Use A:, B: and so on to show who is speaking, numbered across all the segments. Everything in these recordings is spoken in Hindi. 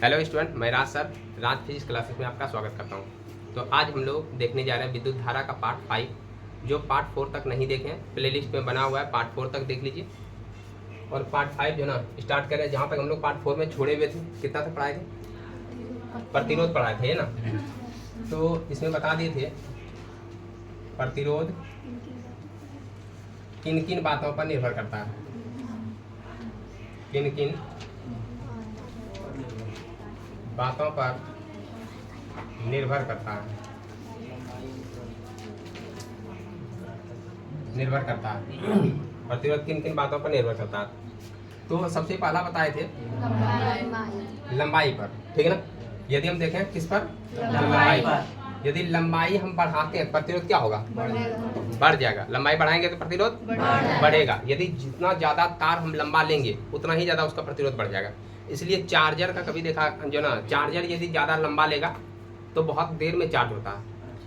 A: हेलो स्टूडेंट, मैं राज सर राज फिजिक्स क्लासेस में आपका स्वागत करता हूं। तो आज हम लोग देखने जा रहे हैं विद्युत धारा का पार्ट 5। जो पार्ट 4 तक नहीं देखे हैं प्लेलिस्ट में बना हुआ है, पार्ट 4 तक देख लीजिए। और पार्ट 5 जो ना स्टार्ट करें, जहाँ तक हम लोग पार्ट 4 में छोड़े हुए थे। कितना तक पढ़ाए थे? प्रतिरोध पढ़ाए थे ना। तो इसमें बता दिए थे प्रतिरोध किन किन बातों पर निर्भर करता है, किन किन बातों पर निर्भर करता है, प्रतिरोध किन किन बातों पर निर्भर करता है। तो सबसे पहला बताए थे लंबाई पर, ठीक है ना। यदि हम देखें किस पर, लंबाई पर, यदि लंबाई हम बढ़ाते हैं प्रतिरोध क्या होगा? बढ़ जाएगा। लंबाई बढ़ाएंगे तो प्रतिरोध बढ़ेगा। यदि जितना ज्यादा तार हम लंबा लेंगे उतना ही ज्यादा उसका प्रतिरोध बढ़ जाएगा। इसलिए चार्जर का कभी देखा जो ना, चार्जर यदि ज़्यादा लंबा लेगा तो बहुत देर में चार्ज होता है,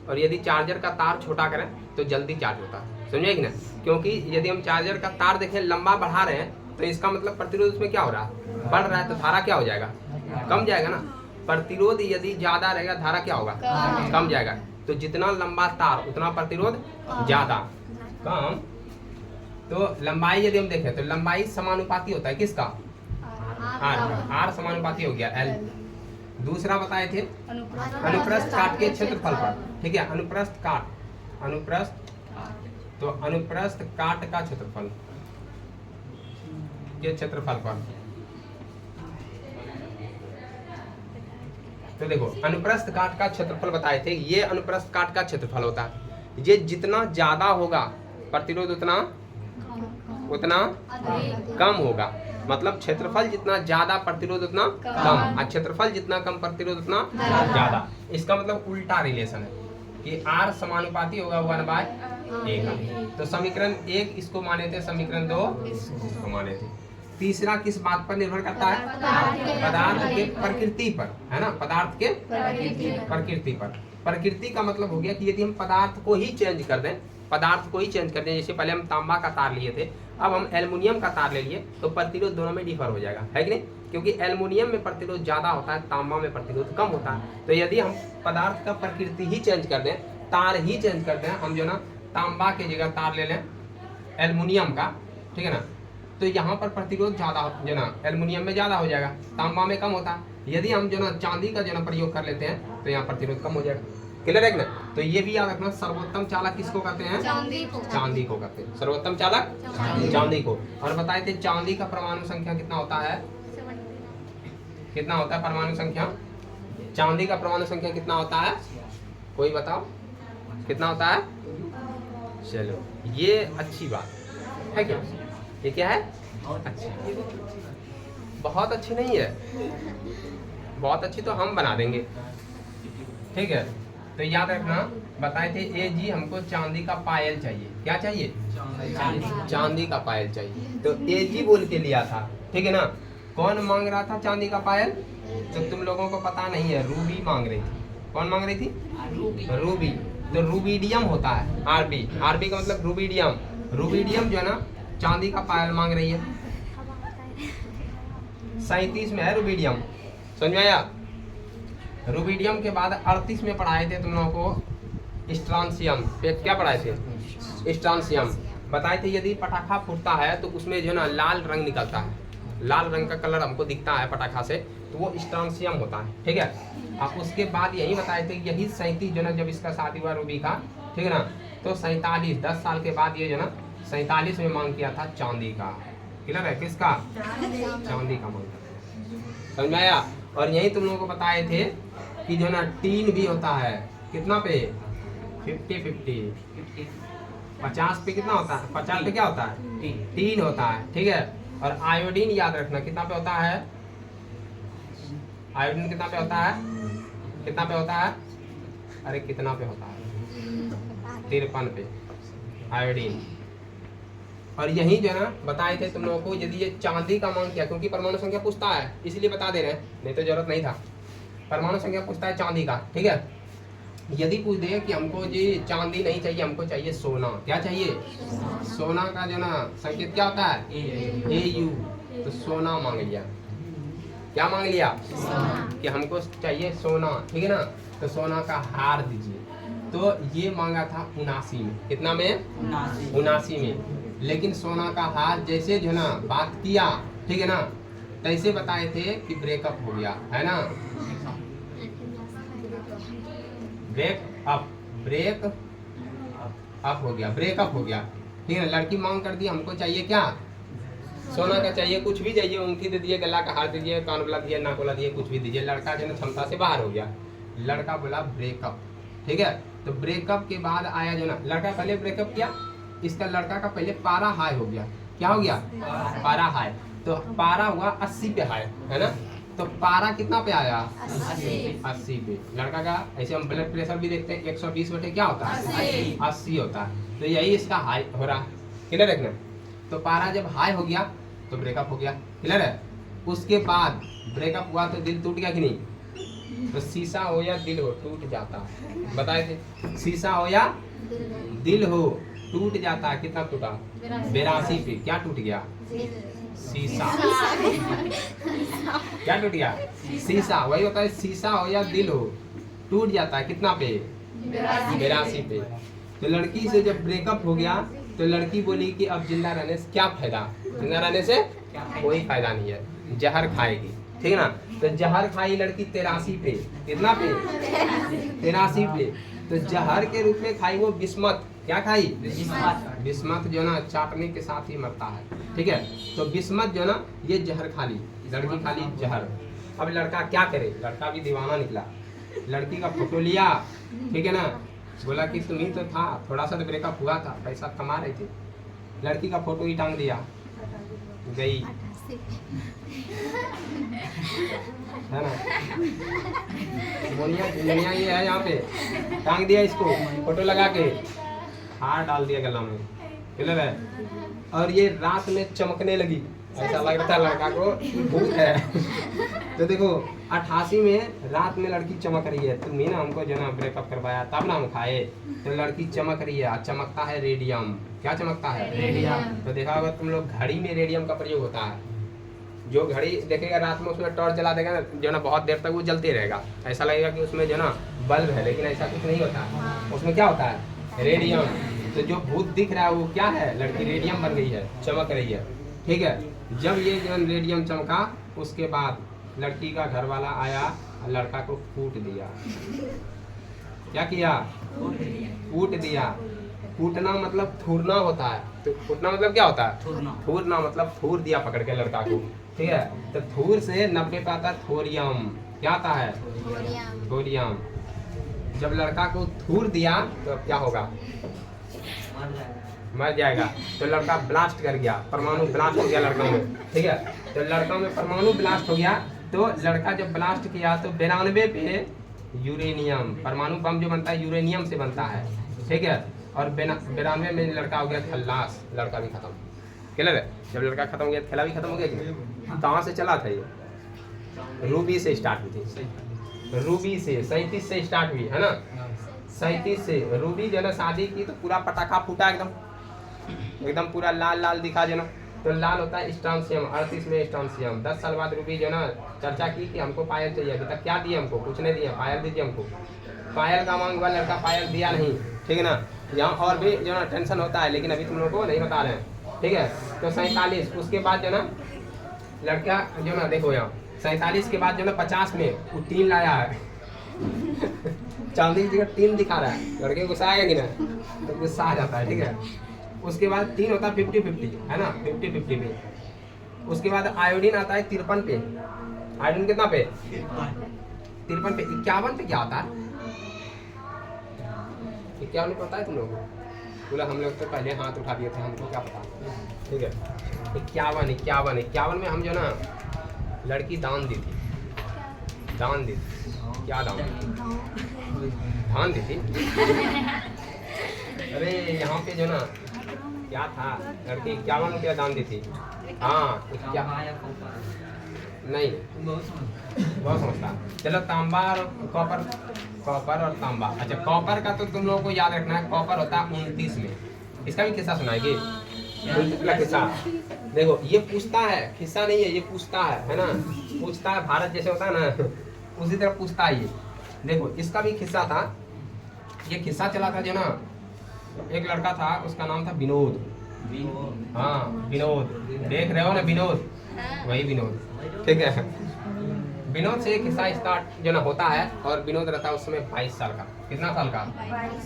A: और यदि चार्जर का तार छोटा करें तो जल्दी चार्ज होता है। समझे कि ना? क्योंकि यदि हम चार्जर का तार देखें लंबा बढ़ा रहे हैं तो इसका मतलब प्रतिरोध उसमें क्या हो रहा है? बढ़ रहा है। तो धारा क्या हो जाएगा? कम जाएगा ना। प्रतिरोध यदि ज़्यादा रहेगा धारा क्या होगा? कम जाएगा। तो जितना लंबा तार उतना प्रतिरोध ज़्यादा। कम तो लंबाई यदि हम देखें तो लंबाई समानुपाती होता है किसका? आर समानुपाती हो गया एल। दूसरा बताए थे अनुप्रस्थ काट के क्षेत्रफल पर, ठीक है। अनुप्रस्थ तो अनुप्रस्थ काट का क्षेत्रफल के क्षेत्रफल पर। तो देखो अनुप्रस्थ काट का क्षेत्रफल बताए थे, ये अनुप्रस्थ काट का क्षेत्रफल होता है। ये जितना ज्यादा होगा प्रतिरोध उतना कम होगा। मतलब क्षेत्रफल जितना ज्यादा प्रतिरोध उतना कम, और क्षेत्रफल जितना कम प्रतिरोध उतना ज्यादा। इसका मतलब उल्टा रिलेशन है कि आर समानुपाती होगा 1/a। तो समीकरण 1 इसको माने थे, समीकरण 2 इसको माने थे। तीसरा किस बात पर निर्भर करता है? पदार्थ के प्रकृति पर, है ना। पदार्थ के प्रकृति पर। प्रकृति का मतलब हो गया कि यदि हम पदार्थ को ही चेंज कर दें, जैसे पहले हम तांबा का तार लिए थे, अब हम एल्युमिनियम का तार ले लिए, तो प्रतिरोध दोनों में डिफर हो जाएगा, है कि नहीं? क्योंकि एल्युमिनियम में प्रतिरोध ज्यादा होता है, तांबा में प्रतिरोध कम होता है। तो यदि हम पदार्थ का प्रकृति ही चेंज कर दें, तार ही चेंज कर दें, हम जो ना तांबा की जगह तार ले लें एल्युमिनियम का, ठीक है ना, तो यहाँ पर प्रतिरोध ज्यादा जो ना एल्युमिनियम में ज्यादा हो जाएगा, तांबा में कम होता है। यदि हम जो ना चांदी का जो ना प्रयोग कर लेते हैं तो यहाँ प्रतिरोध कम हो जाएगा। क्लियर है ना? तो ये भी याद रखना, सर्वोत्तम चालक किसको कहते हैं? चांदी को कहते हैं। सर्वोत्तम चालक चांदी को। और बताए थे चांदी का परमाणु संख्या कितना होता है? कितना होता है परमाणु संख्या? चांदी का परमाणु संख्या कितना होता है? कोई बताओ कितना होता है? चलो ये अच्छी बात है। क्या ये क्या है? अच्छी, बहुत अच्छी नहीं है, बहुत अच्छी तो हम बना देंगे, ठीक है। तो याद रखना, बताए थे ए जी हमको चांदी का पायल चाहिए। क्या चाहिए? चांदी का पायल चाहिए। तो ए जी बोल के लिया था, ठीक है ना। कौन मांग रहा था चांदी का पायल? तो तुम लोगों को पता नहीं है, रूबी मांग रही थी। कौन मांग रही थी? रूबी। तो रूबीडियम होता है आरबी। आरबी का मतलब रूबीडियम। रूबीडियम जो है ना चांदी का पायल मांग रही है। 37 में है रूबीडियम, समझ में आया? रूबीडियम के बाद 38 में पढ़ाए थे तुम लोगों को स्ट्रांसियम। क्या पढ़ाए थे? स्ट्रांसियम। बताए थे यदि पटाखा फूटता है तो उसमें जो है ना लाल रंग निकलता है, लाल रंग का कलर हमको दिखता है पटाखा से, तो वो स्ट्रांसियम होता है, ठीक है। अब उसके बाद यही बताए थे, यही 37 जो ना जब इसका शादी हुआ रूबी का, ठीक है ना, तो 47 10 साल के बाद ये जो ना 47 में मांग किया था चांदी का। क्लियर है? किसका? चांदी का मांग किया, समझ में आया? और यही तुम लोगों को बताए थे कि जो ना टीन भी होता है कितना पे? 50-50। 50 पे कितना होता है? 50 पे क्या होता है? टीन होता है, ठीक है। और आयोडीन याद रखना कितना पे होता है? आयोडीन कितना पे होता है? कितना पे होता है? अरे कितना पे होता है? 53 पे आयोडीन। और यही जो है ना बताए थे तुम लोगों को, यदि ये चांदी का मांग किया, क्योंकि परमाणु संख्या पूछता है इसलिए बता दे रहे हैं, नहीं तो जरूरत नहीं था। परमाणु संख्या पूछता है चांदी का, ठीक है। यदि पूछ दे कि हमको जी चांदी नहीं चाहिए, हमको चाहिए सोना। क्या चाहिए? सोना का जो ना संकेत क्या होता है? AU। तो सोना मांग लिया, क्या मांग लिया कि हमको चाहिए सोना, ठीक है ना, तो सोना का हार दीजिए। तो ये मांगा था 79 में, कितना में 79 में। लेकिन सोना का हार जैसे जो ना बात किया, ठीक है ना, तैसे बताए थे कि ब्रेकअप हो गया, है ना, ब्रेक अप हो गया, ब्रेकअप हो गया, ठीक है ना। लड़की मांग कर दी हमको चाहिए क्या, सोना का चाहिए, कुछ भी चाहिए, अंगूठी दे दिए, गला का हार दे दिए, कान वाला दिए, नाक वाला दिए, कुछ भी दीजिए। लड़का जो है क्षमता से बाहर हो गया। लड़का बोला ब्रेकअप, ठीक है। तो ब्रेकअप के बाद आया जो ना, लड़का पहले ब्रेकअप किया, इसका लड़का का पहले पारा हाई हो गया। क्या हो गया, पारा हाई। तो पारा हुआ 80 पे हाई, है ना। तो पारा कितना पे आया, 80 पे। लड़का का ऐसे हम ब्लड प्रेशर भी देखते हैं, 120 बटे क्या होता है, 80 होता है। तो यही इसका हाई हो रहा है, क्लियर है ना। तो पारा जब हाई हो गया तो ब्रेकअप हो गया, क्लियर है। उसके बाद ब्रेकअप हुआ तो दिल टूट गया कि नहीं। तो शीशा हो या दिल हो टूट जाता है, बताए थे, शीशा हो या दिल हो टूट जाता है। कितना टूटा, 82 पे। क्या टूट गया, शीशा। क्या टूट गया, शीशा। वही होता है, शीशा हो या दिल हो टूट जाता है, कितना पे, 82 पे। तो लड़की से जब ब्रेकअप हो गया तो लड़की बोली कि अब जिंदा रहने से क्या फायदा, जिंदा रहने से कोई फायदा नहीं है, जहर खाएगी, ठीक है ना। तो जहर खाई लड़की 83 पे, कितना पे, 83 पे। तो जहर के रूप में खाई वो बिस्मत। क्या खाई, बिस्मत जो ना चाटने के साथ ही मरता है, ठीक है। तो बिस्मत जो ना ये जहर खा ली, लड़की खा ली जहर। अब लड़का क्या करे, लड़का भी दीवाना निकला। लड़की का फोटो लिया, ठीक है ना, बोला कि तुम ही तो था, थोड़ा सा तो ब्रेकअप हुआ था, पैसा कमा रहे थे। लड़की का फोटो ही टांग दिया, गई, है ना। दुनिया ये है, यहाँ पे टांग दिया इसको, फोटो लगा के हार डाल दिया गला में, क्लियर है। और ये रात में चमकने लगी, ऐसा लग रहा था लड़का को भूत है। तो देखो 88 में रात में लड़की चमक रही है, तुम ही ना हमको जो ना ब्रेकअप करवाया तब ना हम खाए। तो लड़की चमक रही है, चमकता है रेडियम। क्या चमकता है, रेडियम। तो देखा होगा तुम लोग, घड़ी में रेडियम का प्रयोग होता है। जो घड़ी देखेगा रात में उसमें टॉर्च जला देगा ना, जो ना बहुत देर तक वो जलते रहेगा, ऐसा लगेगा कि उसमें जो ना बल्ब है, लेकिन ऐसा कुछ नहीं होता है। उसमें क्या होता है, रेडियम। तो जो भूत दिख रहा है वो क्या है, लड़की रेडियम बन गई है, चमक रही है, ठीक है। जब ये जो रेडियम चमका, उसके बाद लड़की का घर वाला आया, लड़का को कूट दिया। क्या किया, कूट दिया। कूटना मतलब थूरना होता है। तो कूटना मतलब क्या होता है, थूरना मतलब थूर दिया पकड़ के लड़का को, ठीक है। तो थूर से 90 पे आता है थोरियम। क्या आता है, थोरियम। जब लड़का को थूर दिया तो अब क्या होगा, मर जाएगा। तो लड़का ब्लास्ट कर गया, परमाणु ब्लास्ट हो गया लड़का में, ठीक है। तो लड़का में परमाणु ब्लास्ट हो गया। तो लड़का जब ब्लास्ट किया तो 92 पे यूरेनियम, परमाणु बम जो बनता है यूरेनियम से बनता है, ठीक है। और 92 में लड़का हो गया खल्लास, लड़का भी खत्म, क्लियर है। जब लड़का खत्म हो गया खेला भी खत्म हो गया कि नहीं। कहाँ से चला था ये, रूबी से स्टार्ट हुई थी, रूबी से 37 से स्टार्ट हुई है ना, 37 से। रूबी जो है ना शादी की तो पूरा पटाखा फूटा, एकदम पूरा लाल लाल दिखा जो ना। तो लाल होता है स्ट्रांसियम, 38 में स्ट्रांसियम। 10 साल बाद रूबी जो ना चर्चा की कि हमको पायल चाहिए, अभी तक क्या दिए हमको, कुछ नहीं दिया, पायल दीजिए हमको। पायल का मांग हुआ, लड़का पायल दिया नहीं, ठीक है ना। यहाँ और भी जो ना टेंशन होता है, लेकिन अभी तुम लोगों को नहीं बता रहे हैं, ठीक है। तो 47, उसके बाद जो ना लड़का जो ना देखो यहाँ 47 के बाद जो ना 50 में वो 3 लाया है। चांदी की जगह 3 दिखा रहा है, लड़के को गुस्सा आएगा कि ना, तो गुस्सा आ जाता है, ठीक है। उसके बाद 3 होता है 50-50, है ना, 50-50 पे। उसके बाद आयोडीन आता है 53 पे। आयोडीन कितना पे, 53 पे। 51 पे क्या आता है, 51 पे पता है तुम लोगों को, बोला हम लोग तो पहले हाथ उठा दिए थे, हमको क्या पता, ठीक है। 51 में हम जो ना लड़की दान दी थी, दान दी थी। क्या दान दी थी, धान दी थी। अरे यहाँ पे जो ना क्या था, लड़की 51 रुपया दान दी थी। हाँ क्या, नहीं बहुत समझता। चलो तांबा और कॉपर, कॉपर और तांबा। अच्छा कॉपर का तो तुम लोगों को याद रखना है, कॉपर होता है 29 में। इसका भी किस्सा सुनाएगी, मुल्टीप्ल खिस्सा। देखो ये पूछता है, खिस्सा नहीं है, ये पूछता है ना, पूछता है भारत जैसे होता है ना, उसी तरह पूछता है ये। देखो इसका भी खिस्सा था, ये खिस्सा चला था जो ना, एक लड़का था उसका नाम था विनोद। हाँ विनोद, देख रहे हो ना विनोद, वही विनोद, ठीक है। विनोद से एक हिस्सा स्टार्ट जो ना होता है, और विनोद रहता है उस समय 22 साल का। कितना साल का? 22।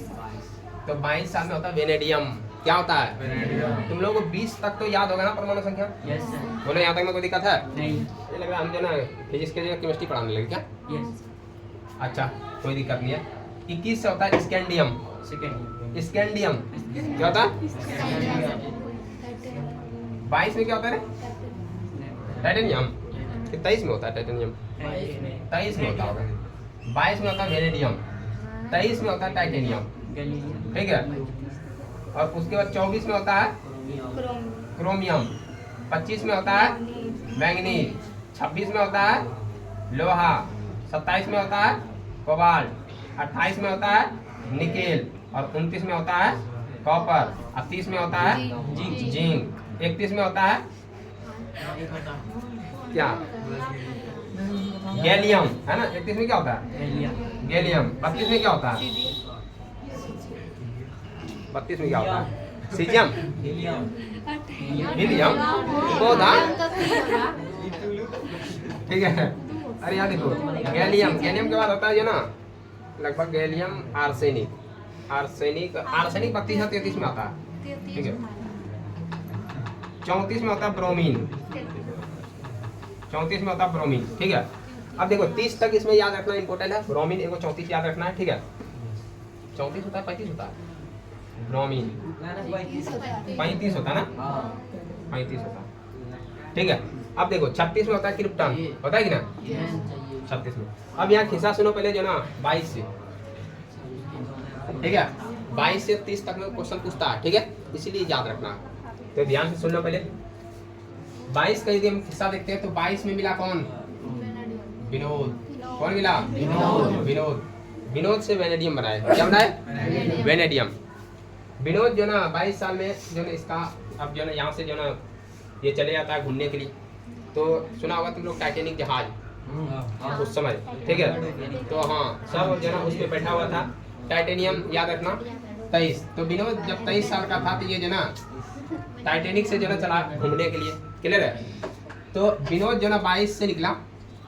A: तो 22 साल में होता है वेनेडियम। क्या होता है? वेनेडियम। तुम लोगों को 20 तक तो याद होगा ना परमाणु संख्या? Yes sir. बोले यहाँ तक में कोई दिक्कत है? नहीं। ये लग रहा है हम जो ना फिजिक्स के जगह केमिस्ट्री पढ़ाने लगे क्या? यस। अच्छा कोई दिक्कत नहीं है। 21 से होता है स्कैंडियम। स्कैंडियम क्या होता है? 22 में क्या होता है? टाइटेनियम। 23 में होता है टाइटेनियम? 23 में होता होगा। 22 में होता है वेनेडियम, 23 में होता है टाइटेनियम, ठीक है। और उसके बाद 24 में होता है क्रोमियम, 25 में होता है मैंगनीज, 26 में होता है लोहा, 27 में होता है कोबाल्ट, 28 में होता है निकेल, और 29 में होता है कॉपर, और 30 में होता है जिंक, 31 में होता है क्या? गैलियम, है ना। 31 में क्या होता है? गैलियम। 32 में क्या होता है? 32 में क्या होता है? सीजियम, हीलियम, पौधा, ठीक है। अरे यार देखो गैलियम, गैलियम के बाद होता है जो ना लगभग गैलियम आर्सेनिक, आर्सेनिक 32 और 33 में आता है, ठीक है। 34 में होता है ब्रोमीन, 34 में होता है ब्रोमीन, ठीक है। अब देखो 30 तक इसमें याद रखना इंपॉर्टेंट है। ब्रोमीन एगो 34 याद रखना है, ठीक है। 34 होता है 35 होता है ब्रोमीन? 35 होता है ना, 35 होता है, ठीक है। अब देखो 36 में होता है क्रिप्टन, होता है कि ना? 36 में। अब यहाँ खिस्सा सुनो पहले जो ना 22 से, ठीक है। 22 से 30 तक में क्वेश्चन पूछता है, ठीक है, इसीलिए याद रखना। तो ध्यान से सुन लो पहले। 22 का यदि हम हिस्सा देखते हैं तो 22 में मिला कौन? विनोद। कौन मिला? विनोद। विनोद से वेनेडियम बनाया। क्या बनाया? वेनेडियम। विनोद जो ना 22 साल में जो ना इसका, अब जो ना यहाँ से जो ना ये चले जाता है घूमने के लिए। तो सुना होगा तुम लोग टाइटेनिक जहाज उस समय, ठीक है। तो हाँ सब जो ना उसमें बैठा हुआ था। टाइटेनियम याद रखना 23। तो विनोद जब 23 साल का था तो ये जो ना टाइटेनिक से जो ना चला घूमने के लिए, क्लियर है। तो विनोद जो ना 22 से निकला,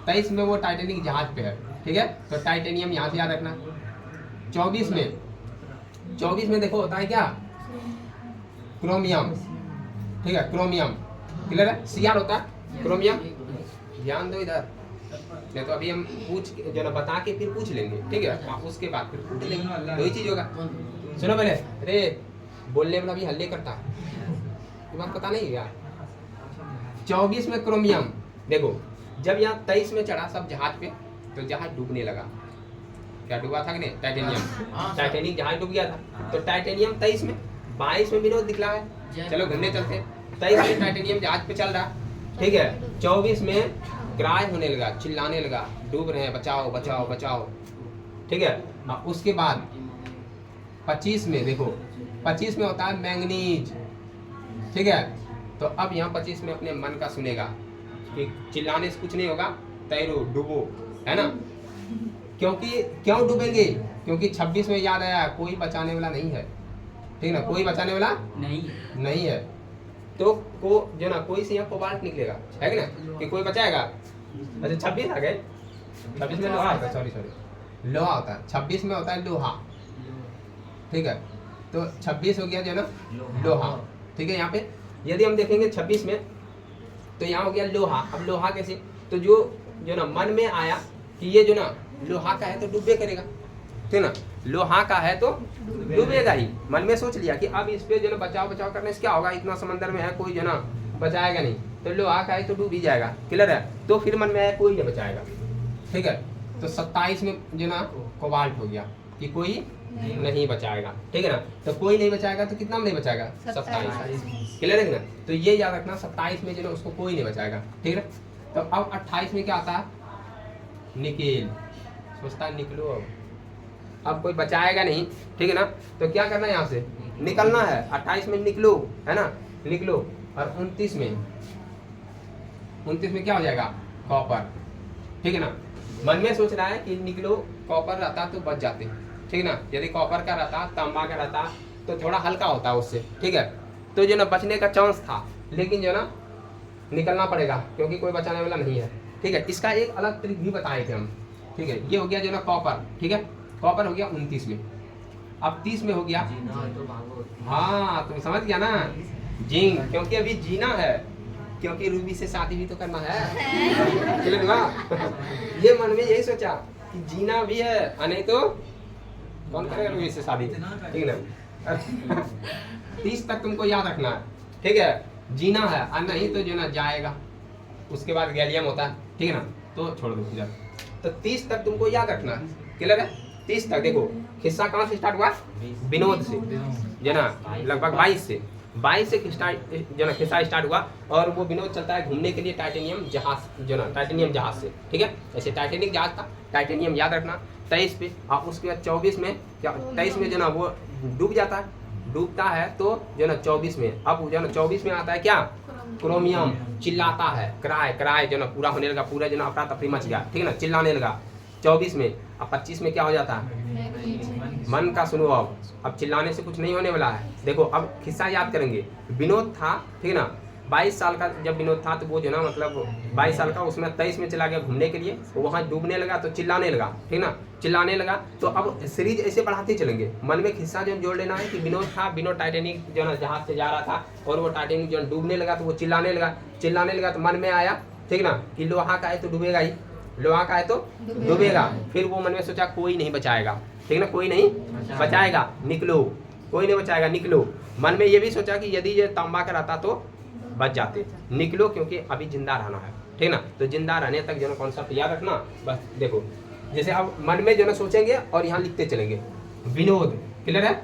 A: 23 में वो टाइटेनिक जहाज पे है, ठीक है। तो टाइटेनियम यहाँ से याद रखना। 24 में देखो होता है क्या? क्रोमियम, ठीक है, क्रोमियम, क्लियर है। सीआर होता है क्रोमियम। ध्यान दो इधर, नहीं तो अभी हम पूछ जो ना बता के फिर पूछ लेंगे, ठीक है। उसके बाद फिर पूछ लेंगे, दो ही चीज होगा। सुनो पहले, अरे बोलने वाला भी हल्ले करता, तुम्हारा पता नहीं है। 24 में क्रोमियम, देखो जब यहाँ 23 में चढ़ा सब जहाज पे, तो जहाज डूबने लगा। क्या डूबा था कि नहीं? टाइटेनियम, टाइटेनिक जहाज डूब गया था। तो टाइटेनियम 23 में, 22 में विनोद दिखला है, चलो घूमने चलते हैं। 23 में टाइटेनियम जहाज पे चल रहा, ठीक है। 24 में क्राई होने लगा, चिल्लाने लगा, डूब रहे हैं, बचाओ बचाओ बचाओ, ठीक है। उसके बाद 25 में देखो, 25 में होता है मैंगनीज, ठीक है। तो अब यहाँ 25 में अपने मन का सुनेगा कि चिल्लाने से कुछ नहीं होगा, तैरो डूबो, है ना। क्योंकि क्यों डूबेंगे? क्योंकि 26 में याद आया कोई बचाने वाला नहीं है, ठीक ना, कोई बचाने वाला नहीं है। तो को जो ना कोई से यहाँ कोबाल्ट निकलेगा, है कि ना, कि कोई बचाएगा। अच्छा 26 आ गए, 26 में लोहा होता है, सॉरी लोहा होता है। 26 में होता है लोहा, ठीक है। तो 26 हो गया जो ना लोहा, ठीक है। यहाँ पे यदि हम देखेंगे 26 में, तो यहाँ हो गया लोहा। अब लोहा कैसे? तो जो ना मन में आया कि ये जो ना लोहा का है तो डूबे करेगा, ठीक ना, लोहा का है तो डूबेगा ही। मन में सोच लिया कि अब इस पे जो ना बचाव बचाव करने से क्या होगा, इतना समंदर में है, कोई जो ना बचाएगा नहीं, तो लोहा का है तो डूब ही जाएगा, क्लियर है। तो फिर मन में आया कोई नहीं बचाएगा, ठीक है। तो 27 में जो ना कोबाल्ट हो गया कि कोई नहीं बचाएगा, ठीक है ना। तो कोई नहीं बचाएगा तो कितना में नहीं बचाएगा? 27, क्लियर है ना। तो ये याद रखना, 27 में जो ना उसको कोई नहीं बचाएगा, ठीक है। तो अब 28 में क्या आता है? निकेल, सोचता है निकलो, अब कोई बचाएगा नहीं, ठीक है ना। तो क्या करना है? यहाँ से निकलना है, 28 में निकलो, है ना। लिख लो। और 29 में क्या हो जाएगा, कॉपर। ठीक है ना, मन में सोच रहा है कि निकलो कॉपर रहता तो बच जाते, ठीक है ना। यदि कॉपर का रहता, तांबा का रहता तो थोड़ा हल्का होता उससे, ठीक है। तो जो ना बचने का चांस था, लेकिन जो ना निकलना पड़ेगा क्योंकि कोई बचाने वाला नहीं है, ठीक है। इसका एक अलग ट्रिक भी बताए थे हम, ठीक है। ये हो गया जो ना कॉपर, ठीक है। कॉपर हो गया 29 में। अब 30 में हो गया, हाँ तुम समझ गया ना, जिंक, क्योंकि अभी जीना है, क्योंकि रूबी से शादी भी तो करना है। चलो ना, ये मन में यही सोचा कि जीना भी है, नहीं तो कौन करेगा रूबी से शादी, ठीक है ना। 30 तक तुमको याद रखना है, ठीक है। जीना है और नहीं तो जो ना जाएगा, उसके बाद गैलियम होता है, ठीक है ना, तो छोड़ दो इधर। तो 30 तक तुमको याद रखना है, क्लियर है। 30 तक देखो, हिस्सा कहाँ से स्टार्ट हुआ, विनोद से, जो ना लगभग 22 से जो ना हिस्सा स्टार्ट हुआ। और वो विनोद चलता है घूमने के लिए टाइटेनियम जहाज, जो ना टाइटेनियम जहाज से, ठीक है। ऐसे टाइटेनिक जहाज था, टाइटेनियम याद रखना। 23 पे, और उसके बाद 24 में क्या, 23 में जो ना वो डूब जाता है, डूबता है तो जो ना 24 में, अब जो ना 24 में आता है क्या, क्रोमियम, चिल्लाता है, क्राय जो ना पूरा होने लगा, पूरा जो ना अफरा तफरी मच गया, ठीक है ना, चिल्लाने लगा 24 में। अब 25 में क्या हो जाता है, मन का सुनो। अब चिल्लाने से कुछ नहीं होने वाला है। देखो अब किस्सा याद करेंगे, विनोद था, ठीक है ना, 22 साल का जब विनोद था तो वो जो ना मतलब 22 साल का, उसमें 23 में चला गया घूमने के लिए, वहाँ डूबने लगा तो चिल्लाने लगा, ठीक ना, चिल्लाने लगा। तो अब सीरीज ऐसे बढ़ाते चलेंगे, मन में किस्सा जो जोड़ लेना है कि विनोद था, विनोद टाइटेनिक जो ना जहाज से जा रहा था, और वो टाइटेनिक जो डूबने लगा तो वो चिल्लाने लगा तो मन में आया, ठीक ना, कि लोहा का है तो डूबेगा ही, लोहा का है तो डूबेगा। फिर वो मन में सोचा कोई नहीं बचाएगा, ठीक ना, कोई नहीं बचाएगा, निकलो, कोई नहीं बचाएगा, निकलो। मन में ये भी सोचा कि यदि ये तांबा का रहता तो बच जाते, निकलो, क्योंकि अभी जिंदा रहना है, ठीक ना। तो जिंदा रहने तक जो ना कॉन्सेप्ट याद रखना। बस देखो, जैसे अब मन में जो ना सोचेंगे और यहाँ लिखते चलेंगे, विनोद, क्लियर है।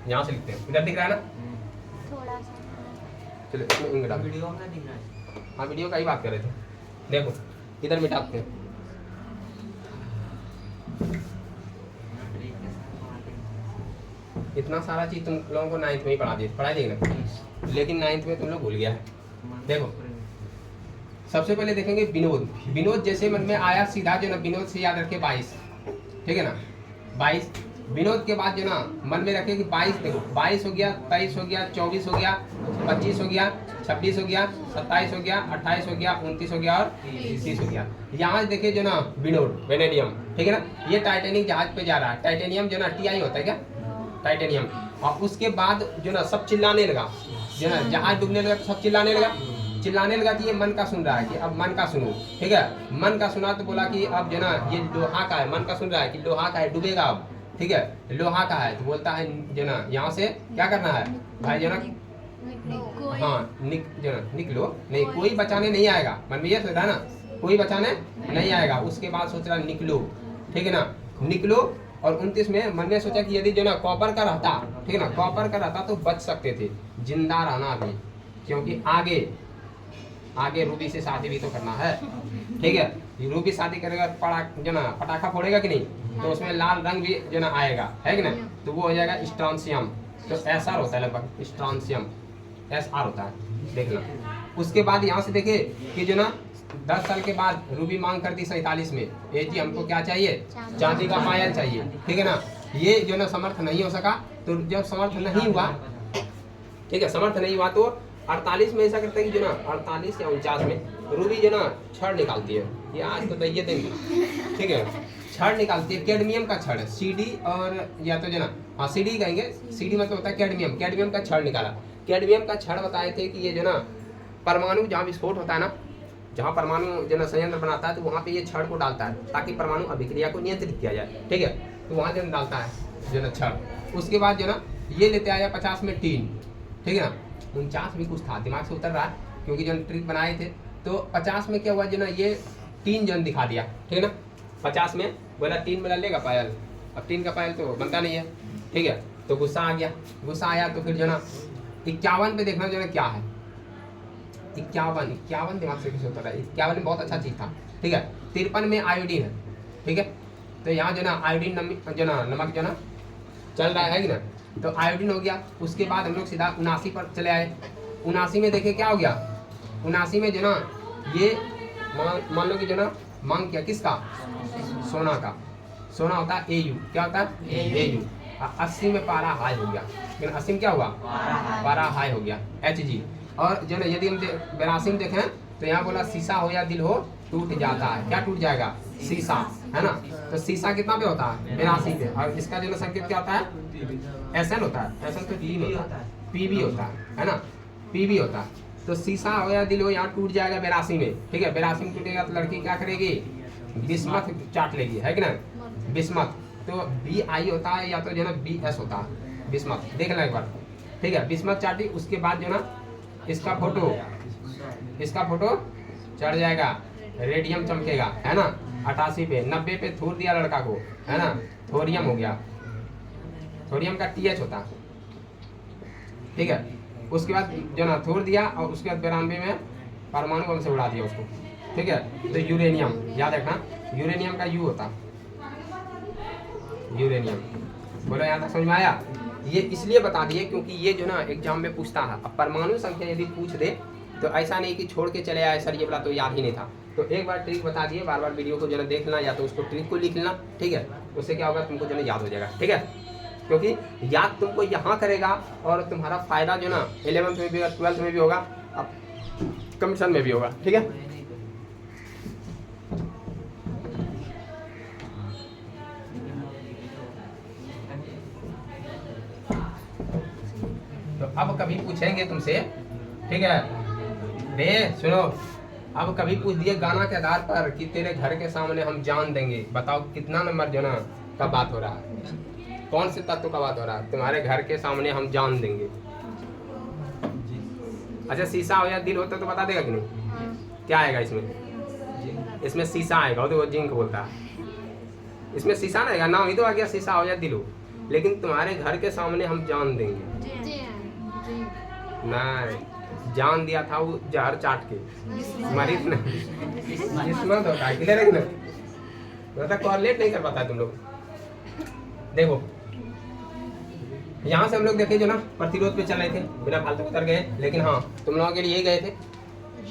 A: यहाँ से लिखते हैं, इधर दिख रहा है ना,
B: थोड़ा सा,
A: चलो इसमें इंक डाल,
C: वीडियो में दिख रहा है।
A: हाँ वीडियो का ही बात कर रहे थे। देखो इधर मिटाते हैं, इतना सारा चीज तुम लोगों को 9th में ही पढ़ा दिए ना, लेकिन 9th में तुम लोग भूल गया है। देखो सबसे पहले देखेंगे विनोद जैसे मन में आया, सीधा जो ना विनोद से याद रखे 22, ठीक है ना, 22। विनोद के बाद जो ना मन में रखे कि 22, देखो 22 हो गया, 23 हो गया, 24 हो गया, 25 हो गया, 26 हो गया, 27 हो गया, 28 हो गया, 29 हो गया और 30 हो गया। यहाँ देखिए जो ना विनोद, वेनेडियम, ठीक है ना, ये टाइटेनिक जहाज पे जा रहा है। टाइटेनियम जो ना TI होता है क्या, टाइटेनियम। और उसके बाद जो ना सब चिल्लाने लगा, जो ना जहाज डूबने लगा तो सब चिल्लाने लगा कि ये मन का सुन रहा है कि अब मन का सुनो, ठीक है। मन का सुना तो बोला कि अब जो ना ये लोहा का है, मन का सुन रहा है कि लोहा का है, डूबेगा अब, ठीक है, लोहा का है। तो बोलता है जो ना यहाँ से क्या करना है भाई, जो ना हाँ जो ना निकलो, नहीं कोई बचाने नहीं आएगा, मन में ये सोचा ना, कोई बचाने नहीं आएगा। उसके बाद सोच रहा निकलो, ठीक है ना, निकलो। और 29 में मन में सोचा कि यदि जो ना कॉपर का रहता, ठीक है ना, कॉपर का रहता तो बच सकते थे, जिंदा रहना भी, क्योंकि आगे रूबी से शादी भी तो करना है, ठीक है। रूबी शादी करेगा जो ना पटाखा फोड़ेगा कि नहीं, तो उसमें लाल रंग भी जो ना आएगा, है कि ना, तो वो हो जाएगा स्ट्रॉन्शियम। तो SR होता है लगभग, स्ट्रॉन्शियम SR होता है, देख लो। उसके बाद यहाँ से देखे कि जो ना 10 साल के बाद रूबी मांग करती 47 में, ये जी हमको क्या चाहिए, चांदी का पायल चाहिए, ठीक है ना। ये जो ना समर्थ नहीं हो सका, तो जब समर्थ नहीं हुआ, ठीक है, समर्थ नहीं हुआ तो 48 में ऐसा करते हैं कि जो ना 48 या 49 में रूबी जो ना छड़ निकालती है, ये आज तो ये दिन, ठीक है, छड़ निकालती है, कैडमियम का छड़, CD और या तो जो ना हाँ CD कहेंगे, CD मतलब होता है कैडमियम का छड़ निकाला। कैडमियम का छड़ बताए थे कि ये जो ना परमाणु जहाँ विस्फोट होता है ना, जहाँ परमाणु जो ना संयंत्र बनाता है, तो वहाँ पे ये छड़ को डालता है ताकि परमाणु अभिक्रिया को नियंत्रित किया जाए, ठीक है। तो वहाँ जो डालता है जो ना छड़। उसके बाद जो ना ये लेते आया 50 में टीन, ठीक है ना। 49 भी कुछ था, दिमाग से उतर रहा है क्योंकि जो ट्रिक बनाए थे। तो 50 में क्या हुआ जो ना ये टीन जो दिखा दिया, ठीक है ना। 50 में बोला टीन वाला लेगा पायल, अब टीन का पायल तो बनता नहीं है, ठीक है। तो गुस्सा आया तो फिर जो ना 51 पे देखना जो ना क्या है, 51 दिमाग से किसी होता है, 51 में बहुत अच्छा चीज था, ठीक है। 53 में आयोडीन है, ठीक है। तो यहाँ जो ना आयोडीन जो ना नमक जो ना चल रहा है कि ना, तो आयोडीन हो गया। उसके बाद हम लोग सीधा 79 पर चले आए। 79 में देखे क्या हो गया, 79 में जो ना ये मान लो कि जो ना मांग किया किसका, सोना का। सोना होता है AU, क्या होता है AU। 80 में पारा हाई हो गया, लेकिन 80 में क्या हुआ, पारा हाई हो गया Hg। और जो ना यदि हम 82 में देखें तो यहाँ बोला शीशा हो या दिल हो टूट जाता है, क्या टूट जाएगा, शीशा, है ना। तो शीशा कितना पे होता है, 82 पे। और इसका जो संकेत क्या होता है, SN होता है, SN तो लीन होता है, PB होता है ना, PB होता है। तो शीशा हो या दिल हो यहाँ टूट जाएगा 82 में, ठीक है। 82 में टूटेगा तो लड़की क्या करेगी, बिस्मथ चाट लेगी, है कि ना, बिस्मथ। तो BI होता है या तो जो ना BS होता है, बिस्मथ, देख लें एक बार, ठीक है। बिस्मथ चाटी, उसके बाद जो ना इसका फोटो चढ़ जाएगा, रेडियम चमकेगा, है ना। 88 पे, 90 पे थोर दिया लड़का को, है ना, थोरियम हो गया। थोरियम का TH होता है, ठीक है। उसके बाद जो ना थोर दिया और उसके बाद 92 में परमाणु बम से उड़ा दिया उसको, ठीक है। तो यूरेनियम, याद रखना, यूरेनियम का U होता, यूरेनियम। बोलो यहाँ तक समझ में आया। ये इसलिए बता दिए क्योंकि ये जो ना एग्जाम में पूछता है। अब परमाणु संख्या यदि पूछ दे तो ऐसा नहीं कि छोड़ के चले आए सर ये बोला तो याद ही नहीं था। तो एक बार ट्रिक बता दिए, बार बार वीडियो को जो है देखना या तो उसको ट्रिक को लिख लेना, ठीक है। उससे क्या होगा, तुमको जो है याद हो जाएगा, ठीक है। क्योंकि याद तुमको यहाँ करेगा और तुम्हारा फायदा जो ना 11th में भी होगा, 12th में भी होगा, अब कमीशन में भी होगा, ठीक है। तो अब कभी पूछेंगे तुमसे, ठीक है, बे सुनो, अब कभी पूछ दिए गाना के आधार पर कि तेरे घर के सामने हम जान देंगे, बताओ कितना नंबर जो ना का बात हो रहा है, कौन से तत्व का बात हो रहा है, तुम्हारे घर के सामने हम जान देंगे। अच्छा शीशा हो या दिल होता तो बता देगा कि नहीं, क्या आएगा इसमें, इसमें शीशा आएगा, तो वो जिंक बोलता है, इसमें शीशा ना आएगा, नाम ही तो आ गया शीशा हो या दिल हो। लेकिन तुम्हारे घर के सामने हम जान देंगे, नहीं, जान दिया था वो जहर चाट के, मरीज नहीं, किस्मत होता है, क्लियर है कि नहीं, मतलब कॉर्लेट नहीं कर पाता है तुम लोग। देखो यहाँ से हम लोग देखे जो ना प्रतिरोध पे चल रहे थे, बिना फालतू उतर गए, लेकिन हाँ तुम लोगों के लिए यही गए थे,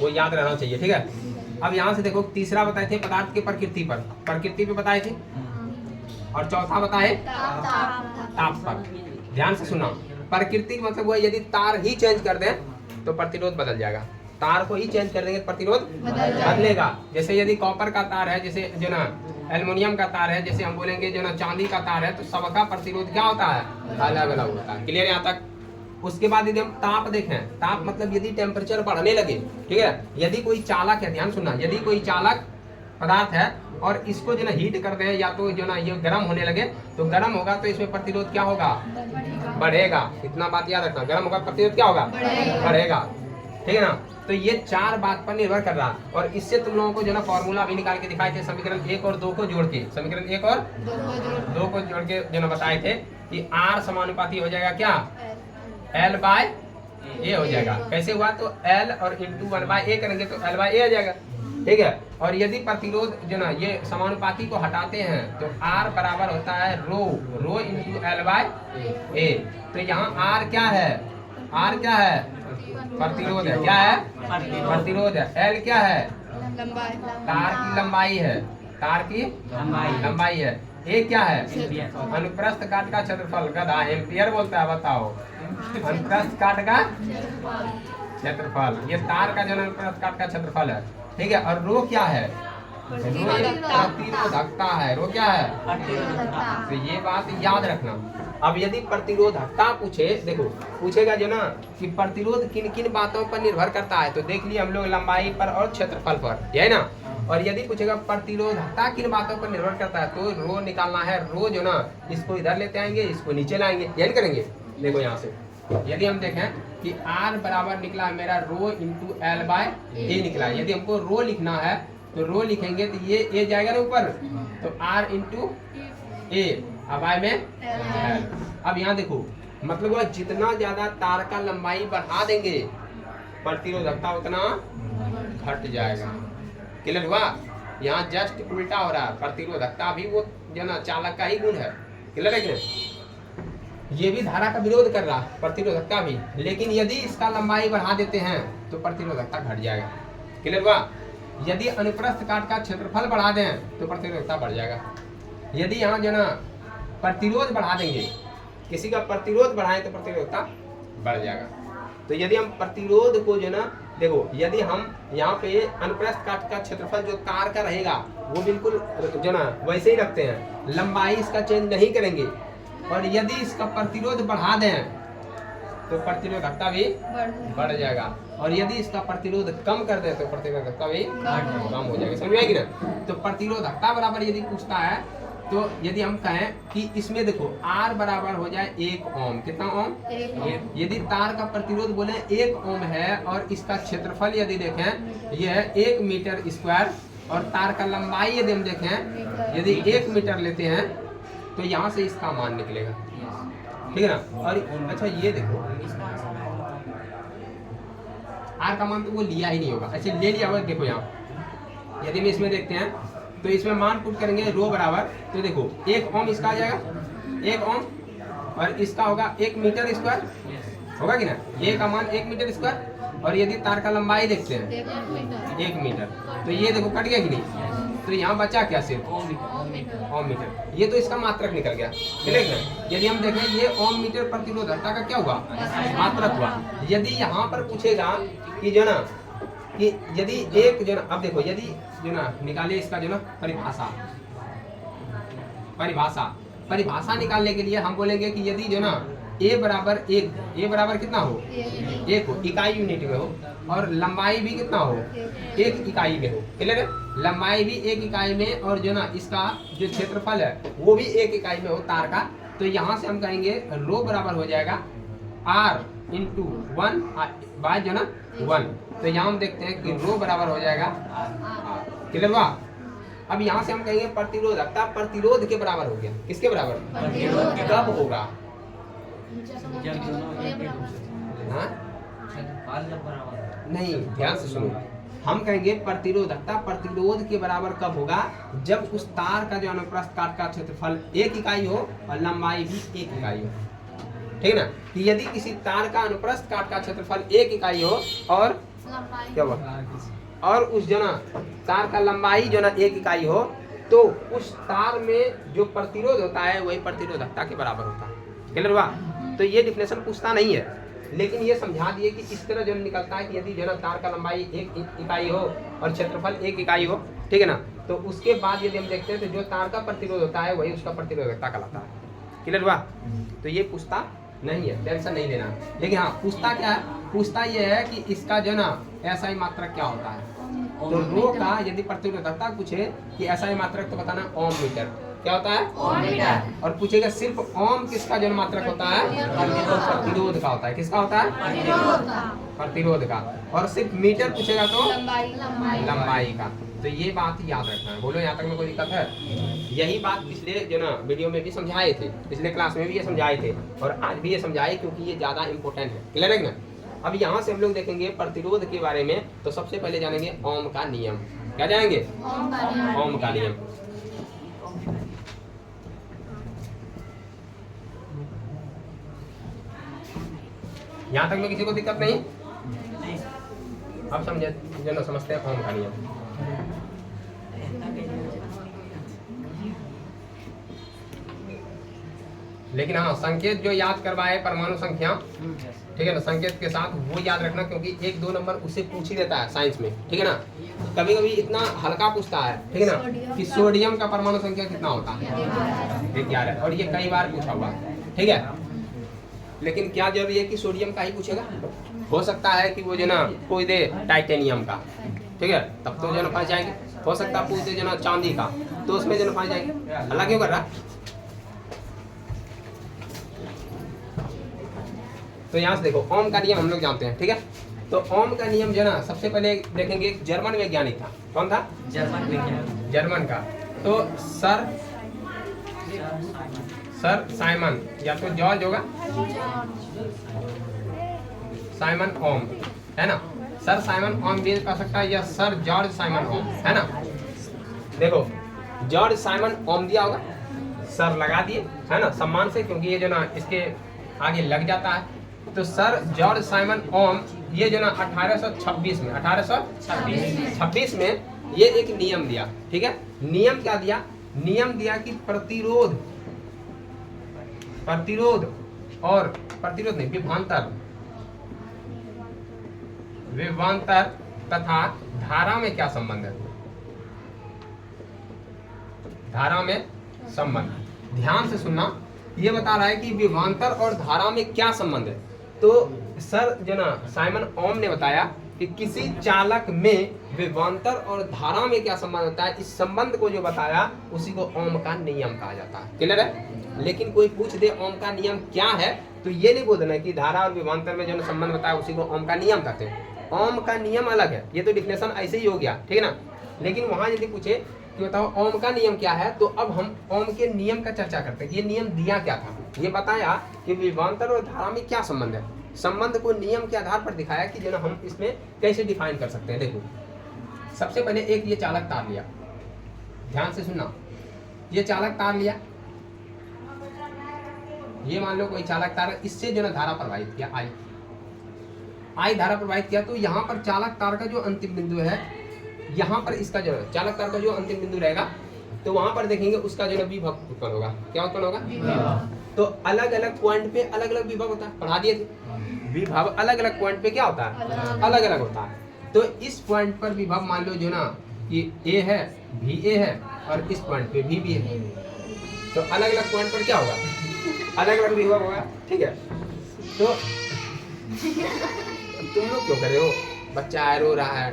A: वो याद रहना चाहिए, ठीक है। अब यहाँ से देखो तीसरा बताए थे पदार्थ के प्रकृति पर, प्रकृति पे बताए थे, और चौथा बताए ताप पर। ध्यान से सुना, प्रकृति का मतलब वो यदि तार ही चेंज कर दें तो प्रतिरोध बदल जाएगा, तार को ही चेंज कर देंगे प्रतिरोध बदलेगा। जैसे यदि कॉपर का तार है, जैसे जो ना एल्युमिनियम का तार है, जैसे हम बोलेंगे जो ना चांदी का तार है, तो सबका प्रतिरोध क्या होता है, अलग अलग होता है, क्लियर यहाँ तक। उसके बाद यदि हम ताप देखें, ताप मतलब यदि टेम्परेचर बढ़ने लगे, ठीक है, यदि कोई चालक है, ध्यान सुनना, यदि कोई चालक पदार्थ है और इसको जो ना हीट कर दें या तो जो ना ये गर्म होने लगे, तो गर्म होगा तो इसमें प्रतिरोध क्या होगा, बढ़ेगा। इतना बात याद रखना, गर्म होगा प्रतिरोध क्या होगा, बढ़ेगा, ठीक है ना। तो ये चार बात पर निर्भर कर रहा है, और इससे तुम लोगों को जो ना फॉर्मूला भी निकाल के दिखाए थे, समीकरण 1 और 2 को जोड़ के, समीकरण 1 और 2 को जोड़ के जो ना बताए थे कि R समानुपाती हो जाएगा क्या, L/A हो जाएगा। कैसे हुआ, तो L और इंटू 1/A करेंगे तो L/A आ जाएगा, ठीक है। और यदि प्रतिरोध जो ना ये समानुपाती को हटाते हैं तो R बराबर होता है रो इंटू L/A। तो यहाँ R क्या है, R क्या है, प्रतिरोध है, क्या है, प्रतिरोध है। L क्या है, तार की लंबाई है, तार की लंबाई है। A क्या है, अनुप्रस्थ काट का क्षेत्रफल, गधा एम्पियर बोलता है, बताओ, अनुप्रस्थ काट का क्षेत्रफल, ये तार का जो अनुप्रस्थ काट का क्षेत्रफल है, ठीक है। और रो क्या है, प्रतिरोधकता है, रो क्या है, तो ये बात याद रखना। अब यदि प्रतिरोधकता पूछे, देखो पूछेगा जो ना कि प्रतिरोध किन किन बातों पर निर्भर करता है, तो देख लिए हम लोग लंबाई पर और क्षेत्रफल पर, यही ना। और यदि पूछेगा प्रतिरोधकता किन बातों पर निर्भर करता है, तो रो निकालना है, रो जो ना इसको इधर लेते आएंगे, इसको नीचे लाएंगे, यही करेंगे। देखो यहाँ से यदि हम देखें कि R बराबर निकला है मेरा रो इंटू L/A निकला है। यदि हमको रो लिखना है तो रो लिखेंगे तो ये A जाएगा ना ऊपर, तो R इंटू A, अब I में L। अब यहाँ देखो मतलब वह जितना ज्यादा तार का लंबाई बढ़ा देंगे प्रतिरोधकता उतना घट जाएगा, क्लियर हुआ। यहाँ जस्ट उल्टा हो रहा है, प्रतिरोधकता भी वो जो ना चालक का ही गुण है, क्लियर है कि नहीं। ये भी धारा का विरोध कर रहा, प्रतिरोधकता भी, लेकिन यदि इसका लंबाई बढ़ा देते हैं तो प्रतिरोधकता घट जाएगा। क्लियर हुआ? यदि अनुप्रस्थ काट का क्षेत्रफल बढ़ा दें तो प्रतिरोधकता बढ़ जाएगा। यदि यहाँ जो ना प्रतिरोध बढ़ा देंगे, किसी का प्रतिरोध बढ़ाएं तो प्रतिरोधकता बढ़ जाएगा। तो यदि हम प्रतिरोध को जो ना देखो, यदि हम यहाँ पे अनुप्रस्थ काट का क्षेत्रफल जो तार का रहेगा वो बिल्कुल जो ना वैसे ही रखते हैं, लंबाई इसका चेंज नहीं करेंगे, और यदि इसका प्रतिरोध बढ़ा दें तो प्रतिरोधकता भी बढ़ जाएगा, और यदि इसका प्रतिरोध कम कर दें तो प्रतिरोधकता भी कम हो जाएगा। समझ में आएगी ना? तो प्रतिरोधकता बराबर यदि पूछता है तो यदि हम कहें कि इसमें देखो R बराबर हो जाए 1 ओम, कितना ओम? यदि तार का प्रतिरोध बोले 1 ओम है और इसका क्षेत्रफल यदि देखें यह है 1 मीटर स्क्वायर, और तार का लंबाई यदि हम देखें यदि 1 मीटर लेते हैं तो यहाँ से इसका मान निकलेगा। ठीक है ना? और अच्छा ये देखो R का मान तो वो लिया ही नहीं होगा। अच्छा ले लिया होगा, देखो यहाँ यदि हम इसमें देखते हैं तो इसमें मान पुट करेंगे रो बराबर, तो देखो 1 ओम इसका आ जाएगा 1 ओम, और इसका होगा 1 मीटर स्क्वायर, होगा कि ना? ये का मान 1 मीटर स्क्वायर, और यदि तार का लंबाई देखते हैं 1 मीटर, तो ये देखो कट गया कि नहीं? तो यहाँ बचा क्या? सिर्फ ओम मीटर। ये तो इसका मात्रक निकल गया। क्लियर है? यदि हम देखें ये ओम मीटर प्रतिरोधकता का क्या हुआ? मात्रक हुआ। यदि यहाँ पर पूछेगा कि जो ना कि यदि एक जो ना, अब देखो यदि जो ना निकाले इसका जो ना परिभाषा निकालने के लिए हम बोलेंगे कि यदि जो ना a बराबर 1, a बराबर कितना हो? 1 हो, इकाई यूनिट में हो, और लंबाई भी कितना हो? 1 इकाई में हो। क्लियर है? लंबाई भी 1 इकाई में, और जो ना इसका जो क्षेत्रफल है वो भी 1 इकाई में हो तार का, तो यहाँ से हम कहेंगे रो बराबर हो जाएगा R इंटू 1 बाय जो ना 1। तो यहाँ हम देखते हैं कि रो बराबर हो जाएगा R। क्लियर हुआ? अब यहाँ से हम कहेंगे प्रतिरोधकता प्रतिरोध के बराबर हो गया। किसके बराबर? कब होगा? हाँ? नहीं, ध्यान से सुनो। हम कहेंगे प्रतिरोधकता प्रतिरोध के बराबर कब होगा? जब उस तार का जो अनुप्रस्थ काट का क्षेत्रफल 1 इकाई हो और लंबाई भी 1 इकाई हो। ठीक है ना? कि यदि किसी तार का अनुप्रस्थ काट का क्षेत्रफल 1 इकाई हो और क्या हुआ? और उस जो ना तार का लंबाई जो ना 1 इकाई हो, तो उस तार में जो प्रतिरोध होता है वही प्रतिरोधकता के बराबर होता है। क्लियर हुआ? तो ये डिफिनेशन पूछता नहीं है, लेकिन ये समझा दिए कि इस तरह जो निकलता है कि यदि जो ना तार का लंबाई 1 इकाई हो और क्षेत्रफल 1 इकाई हो, ठीक है ना, तो उसके बाद यदि हम देखते हैं तो जो तार का प्रतिरोध होता है वही उसका प्रतिरोधकता कहलाता है। क्लियर हुआ? तो ये पूछता नहीं है, टेंशन नहीं लेना। लेकिन हाँ पूछता क्या है? पूछता ये है कि इसका जो ना SI मात्रक क्या होता है। तो रो का यदि प्रतिरोधकता पूछे कि SI मात्रक तो बताना ओम मीटर। क्या होता है? ओम मीटर। और पूछेगा सिर्फ ओम किसका जन मात्रक होता है? प्रतिरोध का होता है। किसका होता है? प्रतिरोध का। और सिर्फ मीटर पूछेगा तो लंबाई का। तो ये बात याद रखना है। बोलो यहाँ तक में कोई दिक्कत है? यही बात पिछले जो ना वीडियो में भी समझाए थे, पिछले क्लास में भी ये समझाए थे, और आज भी ये समझाए क्योंकि ये ज्यादा इंपॉर्टेंट है। क्लियर है ना? अब यहाँ से हम लोग देखेंगे प्रतिरोध के बारे में। तो सबसे पहले जानेंगे ओम का नियम। क्या जानेंगे? ओम का नियम। यहाँ तक में किसी को दिक्कत नहीं? अब समझे जो ना समझते हैं ओम का नियम। लेकिन हाँ संकेत जो याद करवाए परमाणु संख्या, ठीक है ना, संकेत के साथ वो याद रखना, क्योंकि 1-2 नंबर उससे पूछ ही देता है साइंस में। ठीक है ना? कभी कभी इतना हल्का पूछता है, ठीक है ना, कि सोडियम का परमाणु संख्या कितना होता है? 11। और ये कई बार पूछा हुआ, ठीक है। लेकिन क्या जरूरी है कि सोडियम का ही पूछेगा? हो सकता है कि वो जो ना कोई दे टाइटेनियम का, ठीक है, तब तो जो ना पास जाएंगे। हो सकता है पूछ दे जो ना चांदी का, तो उसमें जो ना पास जाएंगे। हल्ला क्यों कर रहा? तो यहाँ से देखो ओम का नियम हम लोग जानते हैं, ठीक है। तो ओम का नियम जो ना सबसे पहले देखेंगे, एक जर्मन वैज्ञानिक था। कौन था? जर्मन वैज्ञानिक, जर्मन का। तो सर साइमन, या तो जॉर्ज होगा, साइमन ओम, है ना। सर साइमन ओम भी कह सकता है, या सर जॉर्ज साइमन ओम, है ना। देखो जॉर्ज साइमन ओम दिया होगा, सर लगा दिए, है ना, सम्मान से, क्योंकि ये जो ना इसके आगे लग जाता है। तो सर जॉर्ज साइमन ओम ये जो ना 1826 में 1826 में ये एक नियम दिया, ठीक है। नियम क्या दिया? नियम दिया कि प्रतिरोध नहीं, विभवांतर तथा धारा में क्या संबंध है? धारा में संबंध। ध्यान से सुनना, ये बता रहा है कि विभवांतर और धारा में क्या संबंध है। तो सर जो ना साइमन ओम ने बताया कि किसी चालक में विभवांतर और धारा में क्या संबंध होता है, इस संबंध को जो बताया उसी को ओम का नियम कहा जाता है। क्लियर है? लेकिन कोई पूछ दे ओम का नियम क्या है, तो ये नहीं बोलना कि धारा और विभवांतर में जो ना संबंध बताया उसी को ओम का नियम कहते हैं। ओम का नियम अलग है, ये तो डिफिनेशन ऐसे ही हो गया, ठीक है ना। लेकिन वहां यदि पूछे कि बताओ ओम का नियम क्या है, तो अब हम ओम के नियम का चर्चा करते हैं। ये नियम दिया क्या था? ये बताया कि विभवांतर और धारा में क्या संबंध है। संबंध को नियम के आधार पर दिखाया कि जो ना हम इसमें कैसे डिफाइन कर सकते हैं। देखो, सबसे पहले एक ये चालक तार लिया, ध्यान से सुनना। ये चालक तार लिया, ये मान लो कोई चालक तार, इससे जो ना धारा प्रवाहित किया, आई धारा प्रवाहित किया। तो यहाँ पर चालक तार का जो अंतिम बिंदु है, यहाँ पर इसका जो चालक तार का जो अंतिम बिंदु रहेगा, तो वहां पर देखेंगे उसका जो विभव उत्पन्न होगा। क्या उत्पन्न होगा? तो अलग अलग पॉइंट पे अलग अलग विभव होता है, पढ़ा दिए थे। विभव अलग अलग पॉइंट पे क्या होता है? अलग अलग होता है। तो इस पॉइंट पर विभव मान लो जो ना कि ए है, भी ए है, और इस पॉइंट पे भी है। तो अलग अलग पॉइंट पर क्या होगा? अलग अलग विभव होगा, ठीक है। तो तुम लोग क्यों कर रहे हो? बच्चा है, रो रहा है,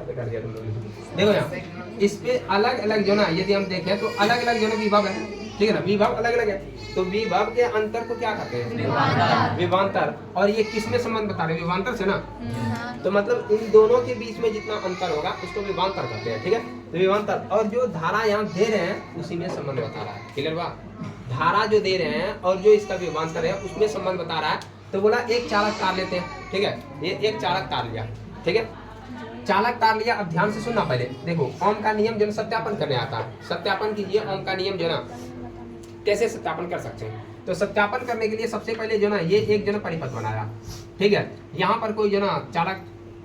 A: कर दिया तुम लोग। देखो यहाँ इस पे अलग अलग जो ना यदि हम देखें तो अलग अलग जो ना विभव है, ठीक है ना। विभव अलग अलग है, तो विभव के अंतर को क्या कहते हैं? विभवांतर। और ये किस में संबंध बता रहे हैं? विभवांतर से ना। तो मतलब इन दोनों के बीच में जितना अंतर होगा उसको विभवांतर कहते हैं, ठीक है। तो विभवांतर, और जो धारा यहाँ दे रहे हैं उसी में संबंध बता रहा है। क्लियर बा? धारा जो दे रहे हैं और जो इसका विभवांतर है उसमें संबंध बता रहा है। तो बोला एक चालक तार लेते हैं, ठीक है। ये एक चालक तार लिया, ठीक है। चालक तार लिया। अब ध्यान से सुनना, पहले देखो ओम का नियम जो सत्यापन करने आता है। सत्यापन कीजिए ओम का नियम जो ना कैसे सत्यापन कर सकते हैं। तो सत्यापन करने के लिए सबसे पहले जो ना ये एक जो ना परिपथ बनाया, ठीक है। यहाँ पर कोई जो ना चालक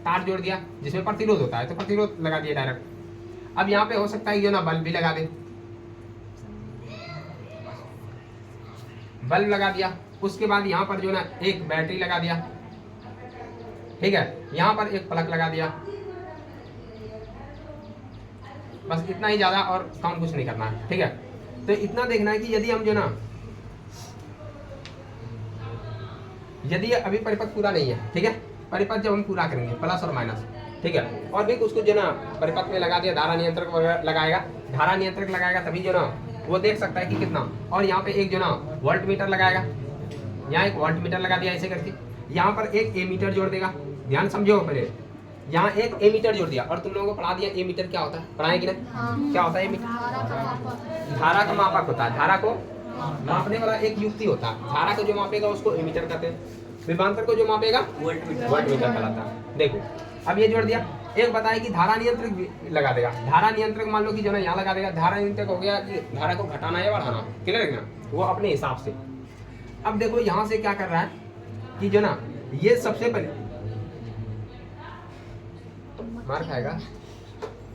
A: तार जोड़ दिया जिसमें प्रतिरोध होता है, तो प्रतिरोध लगा दिया डायरेक्ट। अब यहाँ पे हो सकता है जो ना बल्ब भी लगा दे, बल्ब लगा दिया। उसके बाद यहाँ पर जो ना एक बैटरी लगा दिया, ठीक है। यहाँ पर एक प्लग लगा दिया, बस इतना ही, ज्यादा और कम कुछ नहीं करना है, ठीक है। तो इतना देखना है कि यदि हम जो ना यदि अभी परिपथ पूरा नहीं है, ठीक है। परिपथ जब हम पूरा करेंगे प्लस और माइनस, ठीक है। और भी उसको जो ना परिपथ में लगा दिया, धारा नियंत्रक लगाएगा, धारा नियंत्रक लगाएगा तभी जो ना वो देख सकता है कि कितना। और यहाँ पे एक जो ना वोल्ट मीटर लगाएगा, यहाँ एक वोल्ट मीटर लगा दिया ऐसे करके। यहाँ पर एक ए मीटर जोड़ देगा, ध्यान समझो। पहले यहाँ एक ए मीटर जोड़ दिया, और तुम लोगों को पढ़ा दिया ए मीटर क्या होता है, पढ़ाए कि नहीं? क्या होता है ए मीटर? धारा का मापक होता है, धारा को मापने वाला एक युक्ति होता है। धारा को जो मापेगा उसको ए मीटर कहते हैं, विभवांतर को जो मापेगा वोल्ट मीटर कहलाता है। देखो अब ये जोड़ दिया। एक बताया कि धारा नियंत्रक भी लगा देगा। धारा नियंत्रक मान लो कि जो ना यहाँ लगा देगा। धारा नियंत्रक हो गया कि धारा को घटाना या बढ़ाना, क्लियर है ना, वो अपने हिसाब से। अब देखो यहाँ से क्या कर रहा है कि जो ना ये सबसे पहले मार खाएगा।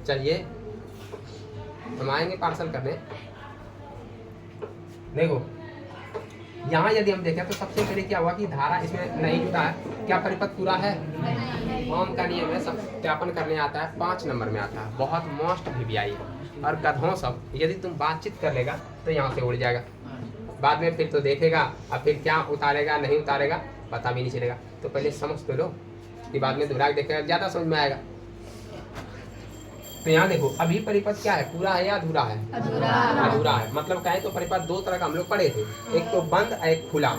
A: चलिए हम आएंगे पार्सल करने। देखो यहाँ यदि हम देखें तो सबसे पहले क्या हुआ कि धारा इसमें नहीं जुड़ा है। क्या परिपथ पूरा है? ओम का नियम है, सत्यापन करने आता है 5 नंबर में आता है, बहुत मोस्ट VVI है। और गधों सब यदि तुम बातचीत कर लेगा तो यहाँ से उड़ जाएगा, बाद में फिर तो देखेगा, अब फिर क्या उतारेगा नहीं उतारेगा पता भी नहीं चलेगा। तो पहले समझ तो लो कि बाद में दोहरा के देखेगा, ज़्यादा समझ में आएगा। तो यहाँ देखो अभी परिपथ क्या है, पूरा है या अधूरा है? अधूरा है। मतलब कहें तो परिपथ दो तरह का हम लोग पढ़े थे, एक तो बंद एक खुला।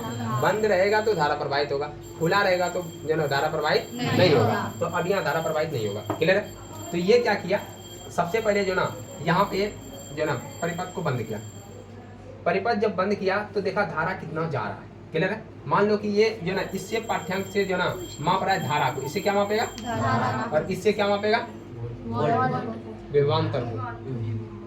A: बंद रहेगा तो धारा प्रवाहित होगा, खुला रहेगा तो जो ना धारा प्रवाहित नहीं होगा। तो अब यहाँ धारा प्रवाहित नहीं होगा, क्लियर है। तो ये क्या किया, सबसे पहले जो ना यहाँ पे जो ना परिपथ को बंद किया। परिपथ जब बंद किया तो देखा धारा कितना जा रहा है, क्लियर है। मान लो कि ये जो ना इससे पाठ्यांक से जो ना माप रहा है धारा को, इससे क्या मापेगा? और इससे क्या मापेगा? विभवांतर को।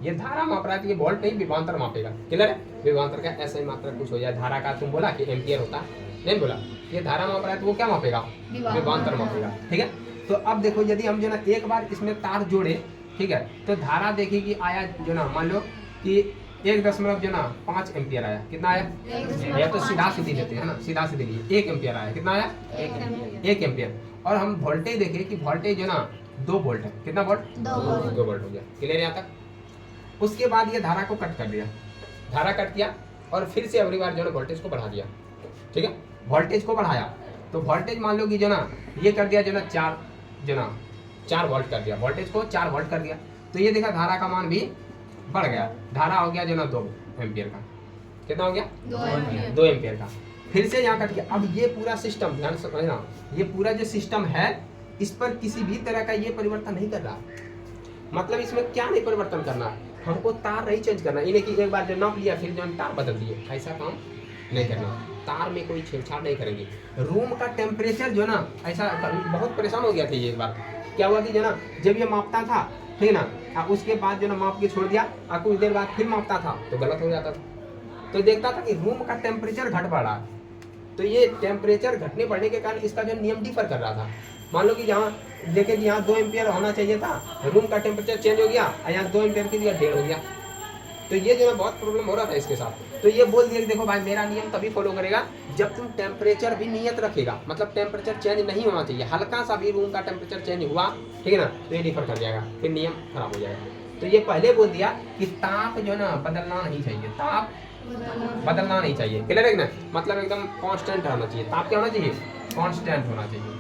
A: ये धारा माप रहा है तो ये वोल्ट नहीं विभवांतर मापेगा। क्लियर है? विभवांतर का ऐसा ही मात्रा कुछ हो जाए। धारा का तुम बोला कि एम्पियर होता है, नहीं बोला, ये धारा माप रहा है तो वो क्या मापेगा? विभवांतर मापेगा। ठीक है, तो अब देखो यदि हम जो ना एक बार इसमें तार जोड़े, ठीक है, तो धारा देखिए आया जो ना, मान लो कि 1.5 एम्पियर आया। कितना आया? या तो सीधा सीधी लेते हैं ना, सीधा सीधी लिए 1 एम्पियर आया। कितना आया? 1 एम्पियर। और हम वोल्टेज देखें कि वोल्टेज जो ना 2 वोल्ट है। कितना वोल्ट? 2 वोल्ट हो गया। क्लियर यहाँ तक? उसके बाद ये धारा को कट कर दिया, धारा कट किया और फिर से अगली बार जो ना वोल्टेज को बढ़ा दिया। ठीक है, वोल्टेज को बढ़ाया तो वोल्टेज मान लो कि जो ना ये कर दिया जो ना 4 वोल्ट कर दिया, वोल्टेज को 4 वोल्ट कर दिया। तो ये देखा धारा का मान भी बढ़ गया, धारा हो गया जो ना 2 एम्पियर का। कितना हो गया? 2 एम्पियर का। फिर से यहाँ कट गया। अब ये पूरा सिस्टम ध्यान से समझना, ये पूरा जो सिस्टम है इस पर किसी भी तरह का ये परिवर्तन नहीं कर रहा। मतलब इसमें क्या नहीं परिवर्तन करना, हमको तार नहीं चेंज करना। इन्हें कि एक बार जो नाप लिया फिर जो तार बदल दिए, ऐसा काम नहीं करना। तार में कोई छेड़छाड़ नहीं करेंगे। रूम का टेम्परेचर जो ना, ऐसा बहुत परेशान हो गया था ये एक बार। क्या हुआ कि जो ना जब ये मापता था, ठीक ना, उसके बाद जो ना माप के छोड़ दिया और कुछ देर बाद फिर मापता था तो गलत हो जाता था। तो देखता था कि रूम का टेम्परेचर घट बढ़ रहा है। तो ये टेम्परेचर घटने बढ़ने के कारण इसका जो नियम डिफर कर रहा था। मान लो कि जहाँ देखे कि यहाँ 2 एम्पियर होना चाहिए था, रूम का टेम्परेचर चेंज हो गया और यहाँ 2 एम्पियर की जगह 1.5 हो गया। तो ये जो है बहुत प्रॉब्लम हो रहा था इसके साथ। तो ये बोल दिया कि देखो भाई मेरा नियम तभी फॉलो करेगा जब तुम टेम्परेचर भी नियत रखेगा। मतलब टेम्परेचर चेंज नहीं होना चाहिए, हल्का सा भी रूम का टेम्परेचर चेंज हुआ, ठीक है ना, तो ये डिफर कर जाएगा, फिर नियम खराब हो जाएगा। तो ये पहले बोल दिया कि ताप जो ना बदलना नहीं चाहिए, ताप बदलना नहीं चाहिए। क्लियर है ना? मतलब एकदम कांस्टेंट रहना चाहिए। ताप क्या होना चाहिए? कांस्टेंट होना चाहिए,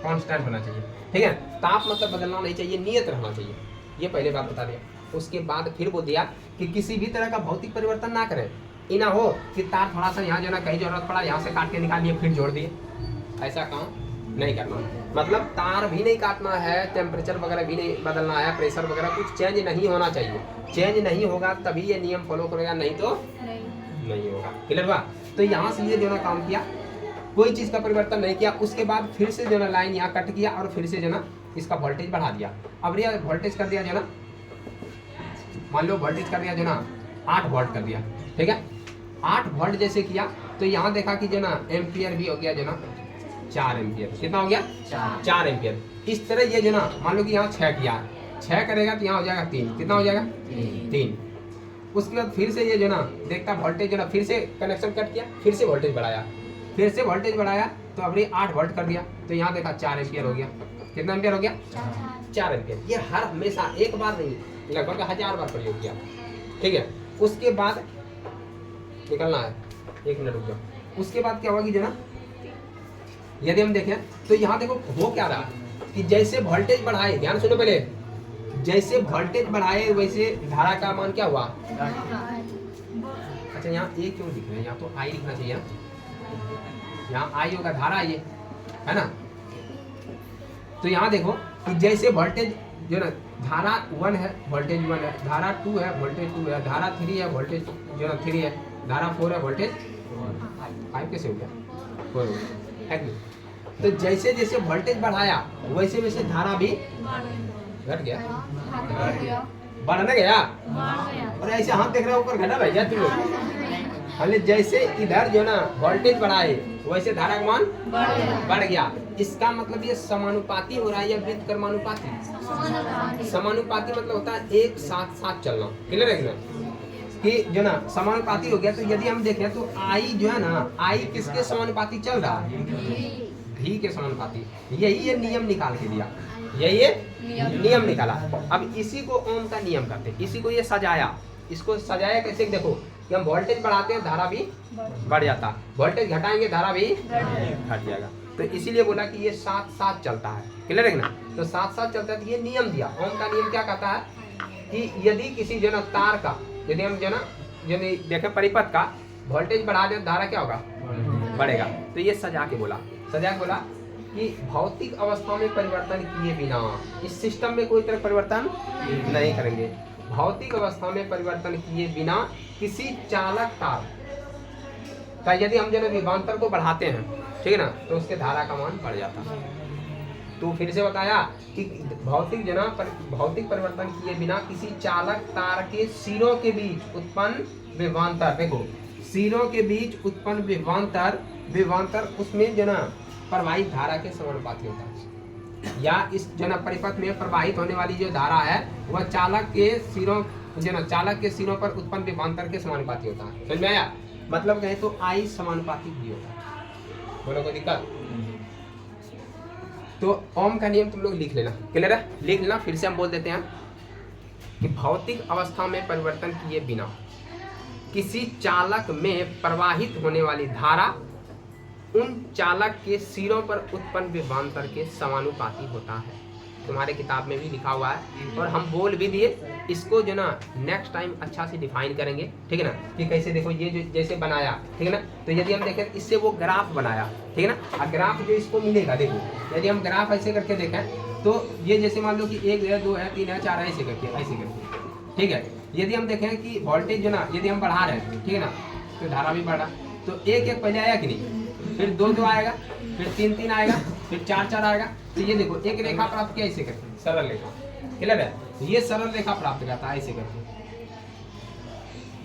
A: कांस्टेंट होना चाहिए। ठीक है, ताप मतलब बदलना नहीं चाहिए, नियत रहना चाहिए। ये पहले बात बता दिया। उसके बाद फिर वो दिया कि किसी भी तरह का भौतिक परिवर्तन ना करें। ये ना हो कि तार थोड़ा सा यहाँ जो ना कहीं जरूरत पड़ा यहाँ से काट के निकाल लिए फिर जोड़ दिए, ऐसा काम नहीं करना। मतलब तार भी नहीं काटना है, टेम्परेचर वगैरह भी नहीं बदलना है, प्रेशर वगैरह कुछ चेंज नहीं होना चाहिए। चेंज नहीं होगा तभी ये नियम फॉलो करेगा, नहीं तो नहीं होगा। क्लियर हुआ? तो यहाँ से ये जो ना काम किया, कोई चीज का परिवर्तन नहीं किया। उसके बाद फिर से जो ना लाइन यहाँ कट किया और फिर से जो ना इसका वोल्टेज बढ़ा दिया। अब ये वोल्टेज कर दिया जो ना, मान लो वोल्टेज कर दिया जो ना 8 वोल्ट कर दिया। ठीक है, 8 वोल्ट जैसे किया तो यहाँ देखा कि जो ना एम्पियर भी हो गया जो ना 4 एम्पियर। कितना हो गया? 4 एम्पियर। इस तरह ये जो ना मान लो कि यहाँ 6 किया, 6 करेगा तो यहाँ हो जाएगा 3। कितना हो जाएगा? 3। उसके बाद फिर से ये जो ना देखता वोल्टेज जो ना फिर से कनेक्शन कट किया, फिर से वोल्टेज बढ़ाया, फिर से वोल्टेज बढ़ाया तो अब ये 8 वोल्ट कर दिया तो यहाँ देखा 4 एम्पियर हो गया। कितना एम्पियर हो गया? 4 एम्पियर। ये हर हमेशा एक बार नहीं, लगभग 1000 बार प्रयोग किया। ठीक है, उसके बाद निकलना है, 1 मिनट रुक जाओ। उसके बाद क्या होगा कि जो ना यदि हम देखें तो यहाँ देखो हो क्या रहा कि जैसे वोल्टेज बढ़ाए, ध्यान सुनो पहले, जैसे वोल्टेज बढ़ाए वैसे धारा का मान क्या हुआ? अच्छा यहाँ ए क्यों लिख रहे हैं? यहाँ तो आई लिखना चाहिए ना, यहाँ आई होगा, धारा ये है ना। तो यहाँ देखो कि जैसे वोल्टेज जो ना धारा 1 है, वोल्टेज 1 है, धारा 2 है, वोल्टेज 2 है, धारा 3 है, वोल्टेज जो ना 3 है, धारा 4 है, वोल्टेज 5 कैसे हो गया? 4 हो गया है कि? तो जैसे जैसे वोल्टेज बढ़ाया वैसे वैसे धारा भी घट गया, बढ़ने गया। और ऐसे हाथ देख रहे हो ऊपर घटा भैया तुम लोग। हमने जैसे इधर जो ना वोल्टेज बढ़ाए वैसे धारा का मान बढ़ गया। इसका मतलब ये समानुपाती हो रहा है या वृत्त कर्मानुपाती? समानुपाती मतलब होता है एक साथ साथ चलना। क्लियर है ना? कि जो ना समानुपाती हो गया। तो यदि हम देखें तो आई जो है ना, आई किसके समानुपाती चल रहा है? भी के समानुपाती। यही ये नियम निकाल के दिया, यही ये नियम निकाला। अब इसी को ओम का नियम करते, इसी को ये सजाया। इसको सजाया कैसे? देखो कि हम वोल्टेज बढ़ाते हैं धारा भी बढ़ जाता, वोल्टेज घटाएंगे धारा भी घट जाएगा। तो इसीलिए बोला कि ये साथ साथ चलता है। क्लियर है ना? तो साथ साथ चलता है तो ये नियम दिया। ओम का नियम क्या कहता है कि यदि किसी जो ना तार का, यदि हम जो ना यदि देखें परिपथ का वोल्टेज बढ़ा दे धारा क्या होगा? बढ़ेगा। तो ये सजा के बोला, सजा के बोला कि भौतिक अवस्था में परिवर्तन किए बिना इस सिस्टम में कोई तरह परिवर्तन नहीं करेंगे। भौतिक अवस्था में परिवर्तन किए बिना किसी चालक तार का यदि हम जो विभवांतर को बढ़ाते हैं, ठीक है ना, तो उसके धारा का मान बढ़ जाता है। तो फिर से बताया कि भौतिक परिवर्तन किए बिना किसी चालक तार के सिरों के बीच उत्पन्न विभवांतर, देखो सिरों के बीच उत्पन्न विभवांतर उसमें जो ना प्रवाहित धारा के समानुपाती होता है, या इस जो ना परिपथ में प्रवाहित होने वाली जो धारा है वह चालक के सिरों पर उत्पन्न विभवांतर के समानुपाती होता है। समझ में आया? मतलब कहें तो I समानुपाती भी होता है। बोलो कोई दिक्कत? तो ओम का नियम तुम लोग लिख लेना, क्लियर है? लिख लेना। फिर से हम बोल देते हैं कि भौतिक अवस्था में परिवर्तन किए बिना किसी चालक में प्रवाहित होने वाली धारा उन चालक के सिरों पर उत्पन्न विभवांतर के समानुपाती होता है। तुम्हारे किताब में भी लिखा हुआ है और हम बोल भी दिए। इसको जो ना नेक्स्ट टाइम अच्छा से डिफाइन करेंगे, ठीक है ना, कि कैसे देखो ये जो जैसे बनाया, ठीक है ना। तो यदि हम देखें इससे वो ग्राफ बनाया, ठीक है ना, और ग्राफ जो इसको मिलेगा, देखो यदि हम ग्राफ ऐसे करके देखें तो ये जैसे मान लो कि 1 है 2 है 3 है 4 है, ऐसे करके, ठीक है। यदि हम देखें कि वोल्टेज जो ना यदि हम बढ़ा रहे हैं, ठीक है ना, तो धारा भी बढ़ा, तो 1 पहले आया कि नहीं, फिर 2 आएगा, फिर 3 आएगा, फिर 4 आएगा। तो ये देखो एक रेखा प्राप्त किया ऐसे करके, सरल रेखा, क्लियर है? ये सरल रेखा प्राप्त करता है ऐसे करके।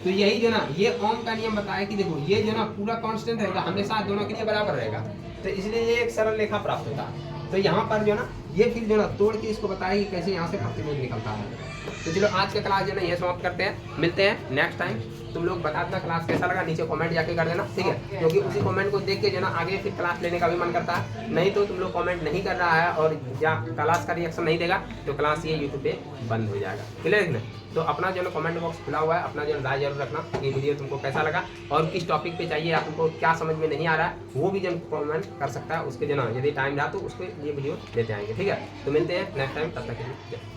A: तो यही जो ना ये ओम का नियम बताया कि देखो ये जो ना पूरा कांस्टेंट रहेगा, हमेशा दोनों के लिए बराबर रहेगा, तो इसलिए ये एक सरल रेखा प्राप्त होता है। तो यहाँ पर जो ना ये फिर जो ना तोड़ के इसको बताया कि कैसे यहाँ से प्रतिरोध निकलता है। तो चलो आज का क्लास जो ना ये समाप्त करते हैं, मिलते हैं नेक्स्ट टाइम। तुम लोग बता देना क्लास कैसा लगा, नीचे कमेंट जाके कर देना, ठीक है? क्योंकि उसी कमेंट को देख के जो ना आगे फिर क्लास लेने का भी मन करता है। नहीं तो तुम लोग कमेंट नहीं कर रहा है और या क्लास का रिएक्शन नहीं देगा तो क्लास ये यूट्यूब पे बंद हो जाएगा, क्लियर है ना? तो अपना जो ना कमेंट बॉक्स खुला हुआ है, अपना जो राय जरूर रखना कि वीडियो तुमको कैसा लगा और किस टॉपिक पे चाहिए या तुमको क्या समझ में नहीं आ रहा है, वो भी जन कमेंट कर सकता है। उसके जो ना यदि टाइम रहा तो उसके लिए वीडियो लेते आएंगे, ठीक है? तो मिलते हैं नेक्स्ट टाइम, तब तक के लिए।